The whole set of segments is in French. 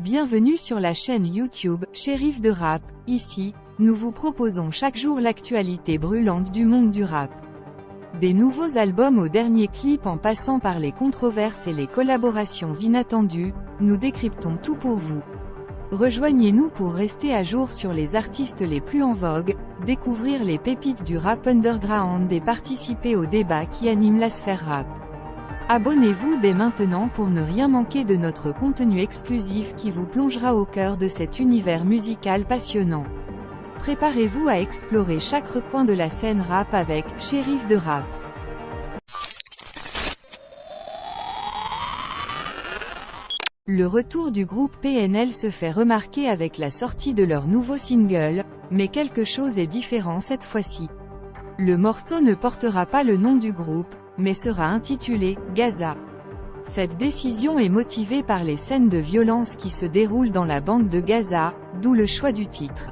Bienvenue sur la chaîne YouTube Shérif de Rap. Ici, nous vous proposons chaque jour l'actualité brûlante du monde du rap. Des nouveaux albums aux derniers clips en passant par les controverses et les collaborations inattendues, nous décryptons tout pour vous. Rejoignez-nous pour rester à jour sur les artistes les plus en vogue, découvrir les pépites du rap underground et participer aux débats qui animent la sphère rap. Abonnez-vous dès maintenant pour ne rien manquer de notre contenu exclusif qui vous plongera au cœur de cet univers musical passionnant. Préparez-vous à explorer chaque recoin de la scène rap avec Shérif de Rap. Le retour du groupe PNL se fait remarquer avec la sortie de leur nouveau single, mais quelque chose est différent cette fois-ci. Le morceau ne portera pas le nom du groupe, mais sera intitulé « Gaza ». Cette décision est motivée par les scènes de violence qui se déroulent dans la bande de Gaza, d'où le choix du titre.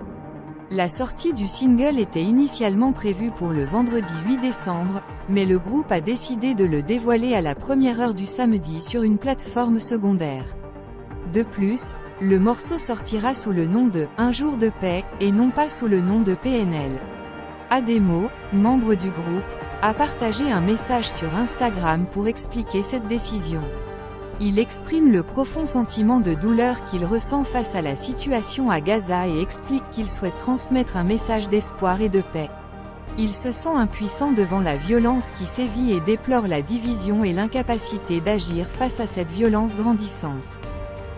La sortie du single était initialement prévue pour le vendredi 8 décembre, mais le groupe a décidé de le dévoiler à la première heure du samedi sur une plateforme secondaire. De plus, le morceau sortira sous le nom de « Un jour de paix » et non pas sous le nom de PNL. Ademo, membre du groupe, a partagé un message sur Instagram pour expliquer cette décision. Il exprime le profond sentiment de douleur qu'il ressent face à la situation à Gaza et explique qu'il souhaite transmettre un message d'espoir et de paix. Il se sent impuissant devant la violence qui sévit et déplore la division et l'incapacité d'agir face à cette violence grandissante.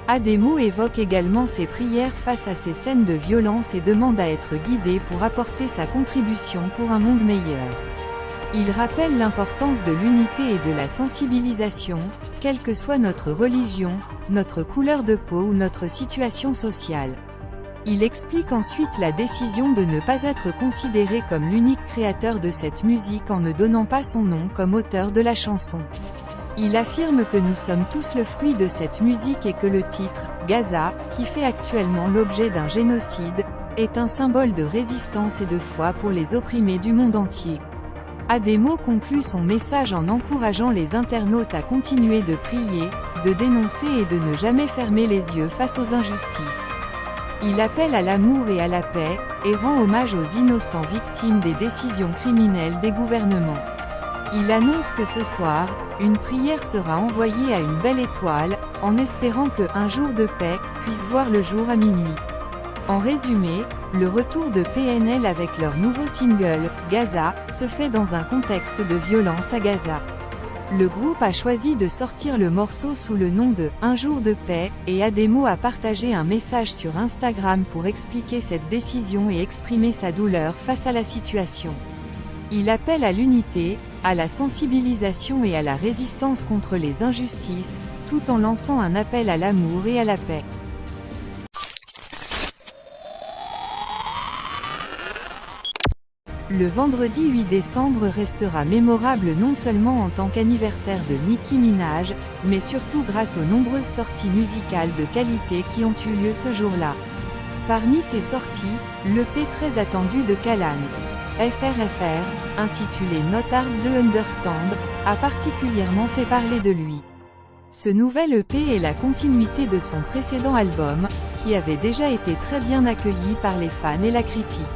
Ademo évoque également ses prières face à ces scènes de violence et demande à être guidé pour apporter sa contribution pour un monde meilleur. Il rappelle l'importance de l'unité et de la sensibilisation, quelle que soit notre religion, notre couleur de peau ou notre situation sociale. Il explique ensuite la décision de ne pas être considéré comme l'unique créateur de cette musique en ne donnant pas son nom comme auteur de la chanson. Il affirme que nous sommes tous le fruit de cette musique et que le titre, Gaza, qui fait actuellement l'objet d'un génocide, est un symbole de résistance et de foi pour les opprimés du monde entier. Ademo conclut son message en encourageant les internautes à continuer de prier, de dénoncer et de ne jamais fermer les yeux face aux injustices. Il appelle à l'amour et à la paix, et rend hommage aux innocents victimes des décisions criminelles des gouvernements. Il annonce que ce soir, une prière sera envoyée à une belle étoile, en espérant que « Un jour de paix » puisse voir le jour à minuit. En résumé, le retour de PNL avec leur nouveau single, Gaza, se fait dans un contexte de violence à Gaza. Le groupe a choisi de sortir le morceau sous le nom de « Un jour de paix » et Ademo a partagé un message sur Instagram pour expliquer cette décision et exprimer sa douleur face à la situation. Il appelle à l'unité, à la sensibilisation et à la résistance contre les injustices, tout en lançant un appel à l'amour et à la paix. Le vendredi 8 décembre restera mémorable non seulement en tant qu'anniversaire de Nicki Minaj, mais surtout grâce aux nombreuses sorties musicales de qualité qui ont eu lieu ce jour-là. Parmi ces sorties, l'EP très attendu de Callan, FRFR, intitulé Not Hard to Understand, a particulièrement fait parler de lui. Ce nouvel EP est la continuité de son précédent album, qui avait déjà été très bien accueilli par les fans et la critique.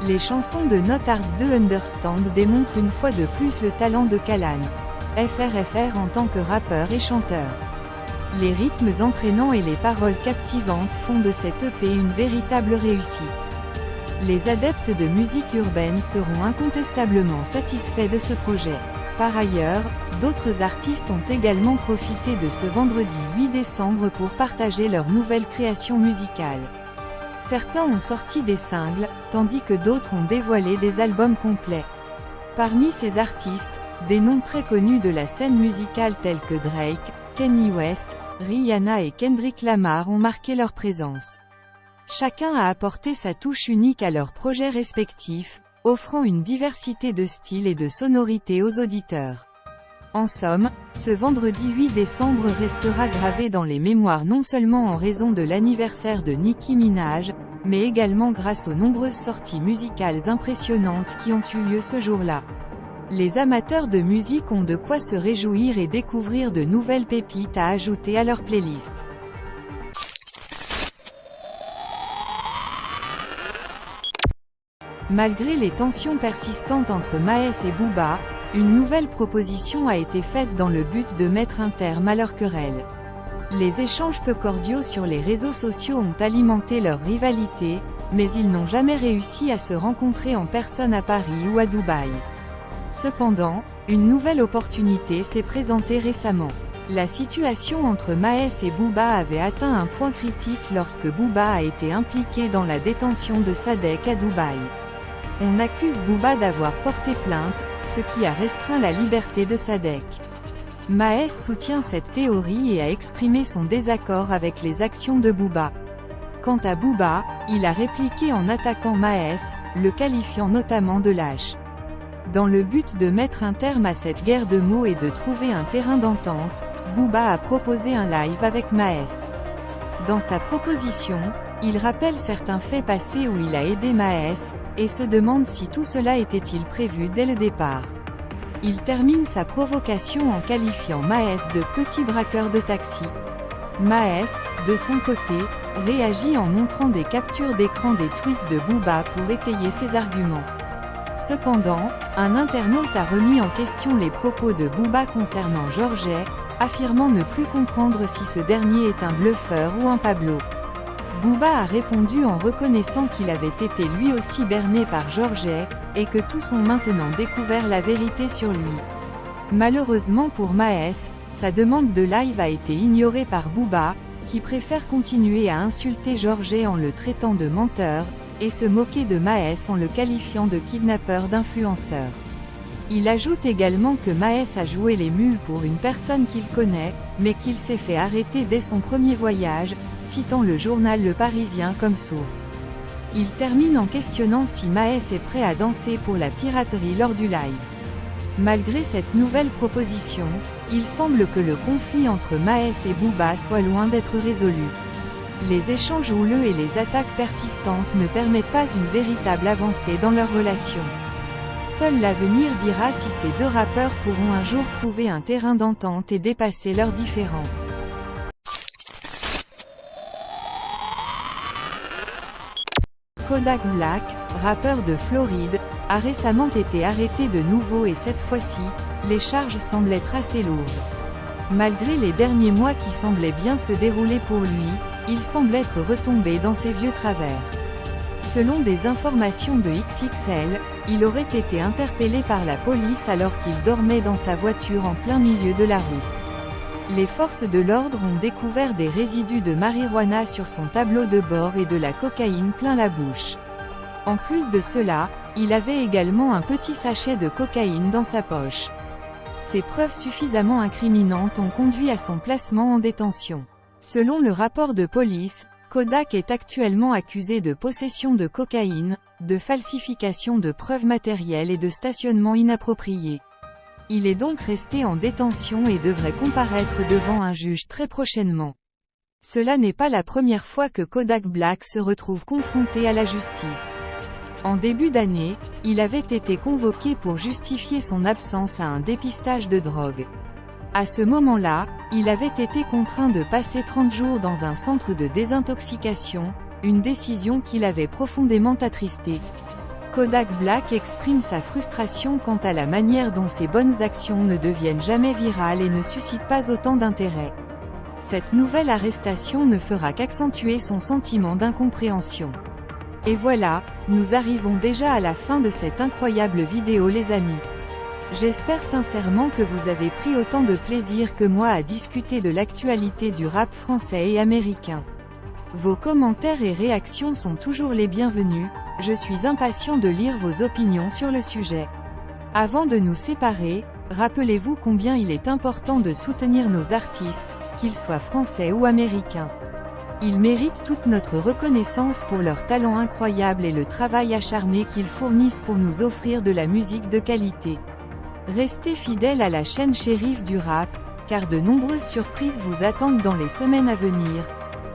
Les chansons de Not Hard to Understand démontrent une fois de plus le talent de Callan, FRFR en tant que rappeur et chanteur. Les rythmes entraînants et les paroles captivantes font de cet EP une véritable réussite. Les adeptes de musique urbaine seront incontestablement satisfaits de ce projet. Par ailleurs, d'autres artistes ont également profité de ce vendredi 8 décembre pour partager leur nouvelle création musicale. Certains ont sorti des singles, tandis que d'autres ont dévoilé des albums complets. Parmi ces artistes, des noms très connus de la scène musicale tels que Drake, Kanye West, Rihanna et Kendrick Lamar ont marqué leur présence. Chacun a apporté sa touche unique à leurs projets respectifs, offrant une diversité de styles et de sonorités aux auditeurs. En somme, ce vendredi 8 décembre restera gravé dans les mémoires non seulement en raison de l'anniversaire de Nicki Minaj, mais également grâce aux nombreuses sorties musicales impressionnantes qui ont eu lieu ce jour-là. Les amateurs de musique ont de quoi se réjouir et découvrir de nouvelles pépites à ajouter à leur playlist. Malgré les tensions persistantes entre Maes et Booba, une nouvelle proposition a été faite dans le but de mettre un terme à leur querelle. Les échanges peu cordiaux sur les réseaux sociaux ont alimenté leur rivalité, mais ils n'ont jamais réussi à se rencontrer en personne à Paris ou à Dubaï. Cependant, une nouvelle opportunité s'est présentée récemment. La situation entre Maes et Booba avait atteint un point critique lorsque Booba a été impliqué dans la détention de Sadek à Dubaï. On accuse Booba d'avoir porté plainte, ce qui a restreint la liberté de Sadek. Maes soutient cette théorie et a exprimé son désaccord avec les actions de Booba. Quant à Booba, il a répliqué en attaquant Maes, le qualifiant notamment de lâche. Dans le but de mettre un terme à cette guerre de mots et de trouver un terrain d'entente, Booba a proposé un live avec Maes. Dans sa proposition, il rappelle certains faits passés où il a aidé Maes, et se demande si tout cela était-il prévu dès le départ. Il termine sa provocation en qualifiant Maes de petit braqueur de taxi. Maes, de son côté, réagit en montrant des captures d'écran des tweets de Booba pour étayer ses arguments. Cependant, un internaute a remis en question les propos de Booba concernant Georget, affirmant ne plus comprendre si ce dernier est un bluffeur ou un Pablo. Booba a répondu en reconnaissant qu'il avait été lui aussi berné par Georget, et que tous ont maintenant découvert la vérité sur lui. Malheureusement pour Maes, sa demande de live a été ignorée par Booba, qui préfère continuer à insulter Georget en le traitant de menteur, et se moquer de Maes en le qualifiant de kidnappeur d'influenceur. Il ajoute également que Maes a joué les mules pour une personne qu'il connaît, mais qu'il s'est fait arrêter dès son premier voyage, citant le journal Le Parisien comme source. Il termine en questionnant si Maes est prêt à danser pour la piraterie lors du live. Malgré cette nouvelle proposition, il semble que le conflit entre Maes et Booba soit loin d'être résolu. Les échanges houleux et les attaques persistantes ne permettent pas une véritable avancée dans leur relation. Seul l'avenir dira si ces deux rappeurs pourront un jour trouver un terrain d'entente et dépasser leurs différends. Kodak Black, rappeur de Floride, a récemment été arrêté de nouveau et cette fois-ci, les charges semblent être assez lourdes. Malgré les derniers mois qui semblaient bien se dérouler pour lui, il semble être retombé dans ses vieux travers. Selon des informations de XXL, il aurait été interpellé par la police alors qu'il dormait dans sa voiture en plein milieu de la route. Les forces de l'ordre ont découvert des résidus de marijuana sur son tableau de bord et de la cocaïne plein la bouche. En plus de cela, il avait également un petit sachet de cocaïne dans sa poche. Ces preuves suffisamment incriminantes ont conduit à son placement en détention. Selon le rapport de police, Kodak est actuellement accusé de possession de cocaïne, de falsification de preuves matérielles et de stationnement inapproprié. Il est donc resté en détention et devrait comparaître devant un juge très prochainement. Cela n'est pas la première fois que Kodak Black se retrouve confronté à la justice. En début d'année, il avait été convoqué pour justifier son absence à un dépistage de drogue. À ce moment-là, il avait été contraint de passer 30 jours dans un centre de désintoxication, une décision qui l'avait profondément attristé. Kodak Black exprime sa frustration quant à la manière dont ses bonnes actions ne deviennent jamais virales et ne suscitent pas autant d'intérêt. Cette nouvelle arrestation ne fera qu'accentuer son sentiment d'incompréhension. Et voilà, nous arrivons déjà à la fin de cette incroyable vidéo les amis. J'espère sincèrement que vous avez pris autant de plaisir que moi à discuter de l'actualité du rap français et américain. Vos commentaires et réactions sont toujours les bienvenus, je suis impatient de lire vos opinions sur le sujet. Avant de nous séparer, rappelez-vous combien il est important de soutenir nos artistes, qu'ils soient français ou américains. Ils méritent toute notre reconnaissance pour leur talent incroyable et le travail acharné qu'ils fournissent pour nous offrir de la musique de qualité. Restez fidèles à la chaîne Shérif du Rap, car de nombreuses surprises vous attendent dans les semaines à venir.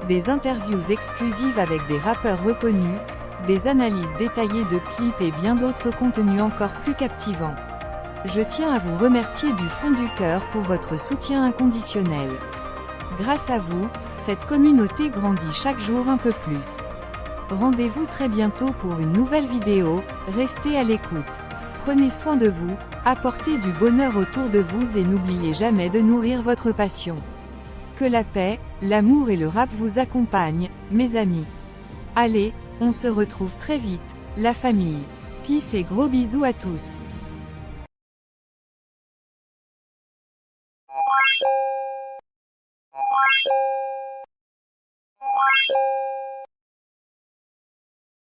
Des interviews exclusives avec des rappeurs reconnus, des analyses détaillées de clips et bien d'autres contenus encore plus captivants. Je tiens à vous remercier du fond du cœur pour votre soutien inconditionnel. Grâce à vous, cette communauté grandit chaque jour un peu plus. Rendez-vous très bientôt pour une nouvelle vidéo, restez à l'écoute. Prenez soin de vous, apportez du bonheur autour de vous et n'oubliez jamais de nourrir votre passion. Que la paix, l'amour et le rap vous accompagnent, mes amis. Allez, on se retrouve très vite, la famille. Peace et gros bisous à tous.